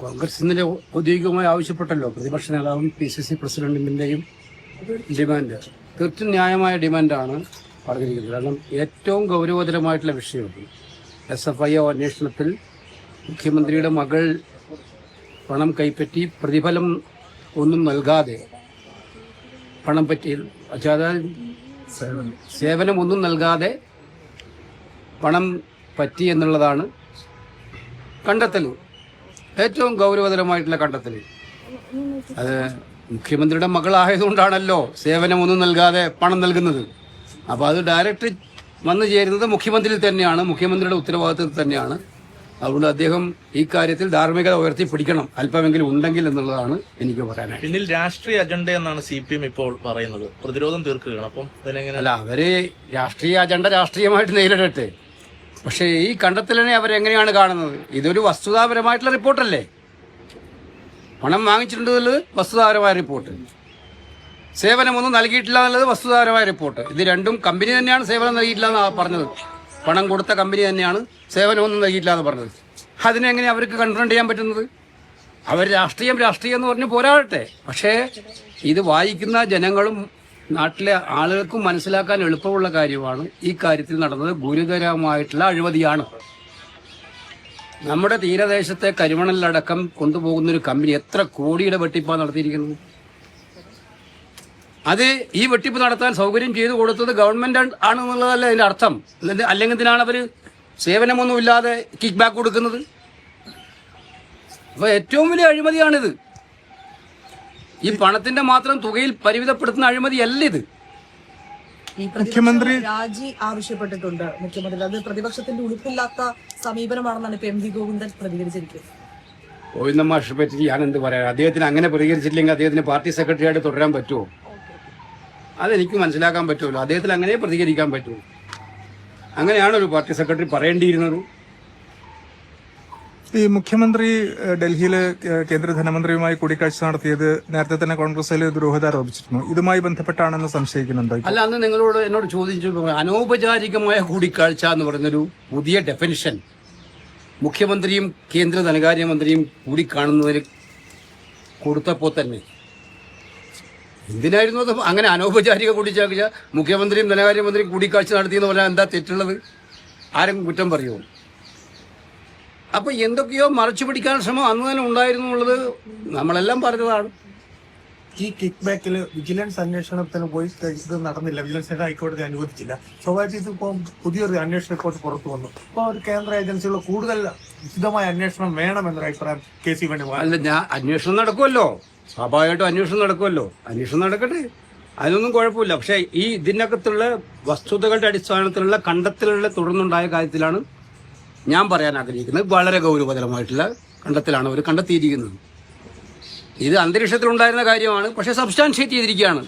കോൺഗ്രസ് ഇന്നലെ ഔദ്യോഗികമായി ആവശ്യപ്പെട്ടല്ലോ, പ്രതിപക്ഷ നേതാവും PCC പ്രസിഡന്റിന്റെയും ഡിമാൻഡ് തീർത്തും ന്യായമായ ഡിമാൻഡാണ് പറഞ്ഞിരിക്കുന്നത്. കാരണം ഏറ്റവും ഗൗരവതരമായിട്ടുള്ള വിഷയമാണ് SFIO അന്വേഷണത്തിൽ മുഖ്യമന്ത്രിയുടെ മകൾ പണം കൈപ്പറ്റി പ്രതിഫലം ഒന്നും നൽകാതെ പണം പറ്റി, അതായത് സേവനം ഒന്നും നൽകാതെ പണം പറ്റി എന്നുള്ളതാണ് കണ്ടെത്തൽ, ഏറ്റവും ഗൗരവതരമായിട്ടുള്ള കണ്ടെത്തൽ. അത് മുഖ്യമന്ത്രിയുടെ മകളായതുകൊണ്ടാണല്ലോ സേവനമൊന്നും നൽകാതെ പണം നൽകുന്നത്. അപ്പോൾ അത് ഡയറക്റ്റ് വന്നു ചേരുന്നത് മുഖ്യമന്ത്രിയിൽ തന്നെയാണ്, മുഖ്യമന്ത്രിയുടെ ഉത്തരവാദിത്തത്തിൽ തന്നെയാണ്. അതുകൊണ്ട് അദ്ദേഹം ഈ കാര്യത്തിൽ ധാർമ്മികത ഉയർത്തിപ്പിടിക്കണം, അല്പമെങ്കിലും ഉണ്ടെങ്കിൽ എന്നുള്ളതാണ് എനിക്ക് പറയാനായിട്ട്. പിന്നിൽ രാഷ്ട്രീയ അജണ്ട എന്നാണ് CPM ഇപ്പോൾ പറയുന്നത്, പ്രതിരോധം തീർക്കുകയാണ്. അപ്പം അല്ല, അവര് രാഷ്ട്രീയ അജണ്ട രാഷ്ട്രീയമായിട്ട് നേരിടട്ടെ. പക്ഷേ ഈ കണ്ടെത്തലിനെ അവരെങ്ങനെയാണ് കാണുന്നത്? ഇതൊരു വസ്തുതാപരമായിട്ടുള്ള റിപ്പോർട്ടല്ലേ. പണം വാങ്ങിച്ചിട്ടുണ്ടെന്നുള്ളത് വസ്തുതാപരമായ റിപ്പോർട്ട്, സേവനമൊന്നും നൽകിയിട്ടില്ല എന്നുള്ളത് വസ്തുതാപരമായ റിപ്പോർട്ട്. ഇത് രണ്ടും കമ്പനി തന്നെയാണ് സേവനം നൽകിയിട്ടില്ല എന്നാണ് പറഞ്ഞത്. പണം കൊടുത്ത കമ്പനി തന്നെയാണ് സേവനമൊന്നും നൽകിയിട്ടില്ല എന്ന് പറഞ്ഞത്. അതിനെങ്ങനെ അവർക്ക് കൺഫ്രണ്ട് ചെയ്യാൻ പറ്റുന്നത്? അവർ രാഷ്ട്രീയം എന്ന് പറഞ്ഞ് പോരാടട്ടെ. പക്ഷേ ഇത് വായിക്കുന്ന ജനങ്ങളും നാട്ടിലെ ആളുകൾക്കും മനസ്സിലാക്കാൻ എളുപ്പമുള്ള കാര്യമാണ്. ഈ കാര്യത്തിൽ നടന്നത് ഗുരുതരമായിട്ടുള്ള അഴിമതിയാണ്. നമ്മുടെ തീരദേശത്തെ കരിമണലിലടക്കം കൊണ്ടുപോകുന്നൊരു കമ്പനി എത്ര കോടിയുടെ വെട്ടിപ്പാണ് നടത്തിയിരിക്കുന്നത്. അത് ഈ വെട്ടിപ്പ് നടത്താൻ സൗകര്യം ചെയ്തു കൊടുത്തത് ഗവൺമെന്റ് ആണെന്നുള്ളതല്ല അതിന്റെ അർത്ഥം. അല്ലെങ്കിൽ എന്തിനാണ് അവർ സേവനമൊന്നുമില്ലാതെ കിക്ക് ബാക്ക് കൊടുക്കുന്നത്? അപ്പൊ ഏറ്റവും വലിയ അഴിമതിയാണിത്. ഈ പണത്തിന്റെ മാത്രം തുകയിൽ പരിമിതപ്പെടുത്തുന്ന അഴിമതിയല്ല ഇത്. മുഖ്യമന്ത്രി രാജി ആവശ്യപ്പെട്ടിട്ടുണ്ട് മുഖ്യമന്ത്രി. അത് പ്രതിപക്ഷത്തിന്റെ ഉളുപ്പില്ലാത്ത സമീപനമാണെന്നാണ് ഇപ്പൊ MV ഗോവിന്ദൻ പ്രതികരിച്ചിരിക്കുന്നത്. ഗോവിന്ദൻ മാഷിനെ പറ്റി ഞാൻ എന്ത് പറയാം? അദ്ദേഹത്തിന് അങ്ങനെ പ്രതികരിച്ചില്ലെങ്കിൽ അദ്ദേഹത്തിന് പാർട്ടി സെക്രട്ടറി ആയിട്ട് തുടരാൻ പറ്റുമോ? അതെനിക്ക് മനസ്സിലാക്കാൻ പറ്റുമല്ലോ. അദ്ദേഹത്തിന് അങ്ങനെ പ്രതികരിക്കാൻ പറ്റുമോ? അങ്ങനെയാണ് ഒരു പാർട്ടി സെക്രട്ടറി പറയേണ്ടിയിരുന്നത്. ഈ മുഖ്യമന്ത്രി ഡൽഹിയിൽ കേന്ദ്ര ധനമന്ത്രിയുമായി കൂടിക്കാഴ്ച നടത്തിയത് നേരത്തെ തന്നെ കോൺഗ്രസിൽ ദുരൂഹത ആരോപിച്ചിരുന്നു. ഇതുമായി ബന്ധപ്പെട്ടാണെന്ന് സംശയിക്കുന്നുണ്ടോ? അല്ല, അന്ന് എന്നോട് ചോദിച്ചു, അനൗപചാരികമായ കൂടിക്കാഴ്ച എന്ന് പറയുന്നൊരു പുതിയ ഡെഫിനിഷൻ മുഖ്യമന്ത്രിയും കേന്ദ്ര ധനകാര്യമന്ത്രിയും കൂടിക്കാണുന്നതിന് കൊടുത്തപ്പോൾ തന്നെ എന്തിനായിരുന്നു അത്? അങ്ങനെ അനൗപചാരിക കൂടിക്കാഴ്ച മുഖ്യമന്ത്രിയും ധനകാര്യമന്ത്രിയും കൂടിക്കാഴ്ച നടത്തിയെന്ന് പറഞ്ഞാൽ എന്താ തെറ്റുള്ളത്? ആരും കുറ്റം പറയുമോ? അപ്പൊ എന്തൊക്കെയോ മറച്ചു പിടിക്കാൻ ശ്രമം അന്ന് തന്നെ ഉണ്ടായിരുന്നു എന്നുള്ളത് നമ്മളെല്ലാം പറഞ്ഞതാണ്. ഈ കിക്ക് ബാക്കിൽ വിജിലൻസ് അന്വേഷണത്തിന് പോയി ഇത് നടന്നില്ല, വിജിലൻസ് ഹൈക്കോടതി അനുവദിച്ചില്ല. സ്വാഭാവിക ഇതിപ്പോൾ പുതിയൊരു അന്വേഷണ റിപ്പോർട്ട് പുറത്തു വന്നു. ഇപ്പോൾ ഒരു കേന്ദ്ര ഏജൻസികൾ കൂടുതൽ വിശദമായ അന്വേഷണം വേണമെന്നൊരു അഭിപ്രായം KC വേണുഗോപാൽ. അല്ല, അന്വേഷണം നടക്കുമല്ലോ, സ്വാഭാവികമായിട്ടും അന്വേഷണം നടക്കുമല്ലോ. അന്വേഷണം നടക്കട്ടെ, അതിനൊന്നും കുഴപ്പമില്ല. പക്ഷേ ഈ ഇതിനകത്തുള്ള വസ്തുതകളുടെ അടിസ്ഥാനത്തിലുള്ള കണ്ടെത്തലുകളുടെ തുടർന്നുണ്ടായ കാര്യത്തിലാണ് ഞാൻ പറയാൻ ആഗ്രഹിക്കുന്നത്. വളരെ ഗൗരവതരമായിട്ടുള്ള കണ്ടെത്തലാണ് അവർ കണ്ടെത്തിയിരിക്കുന്നത്. ഇത് അന്തരീക്ഷത്തിലുണ്ടായിരുന്ന കാര്യമാണ്, പക്ഷേ സബ്സ്റ്റാൻഷിയേറ്റ് ചെയ്തിരിക്കുകയാണ്.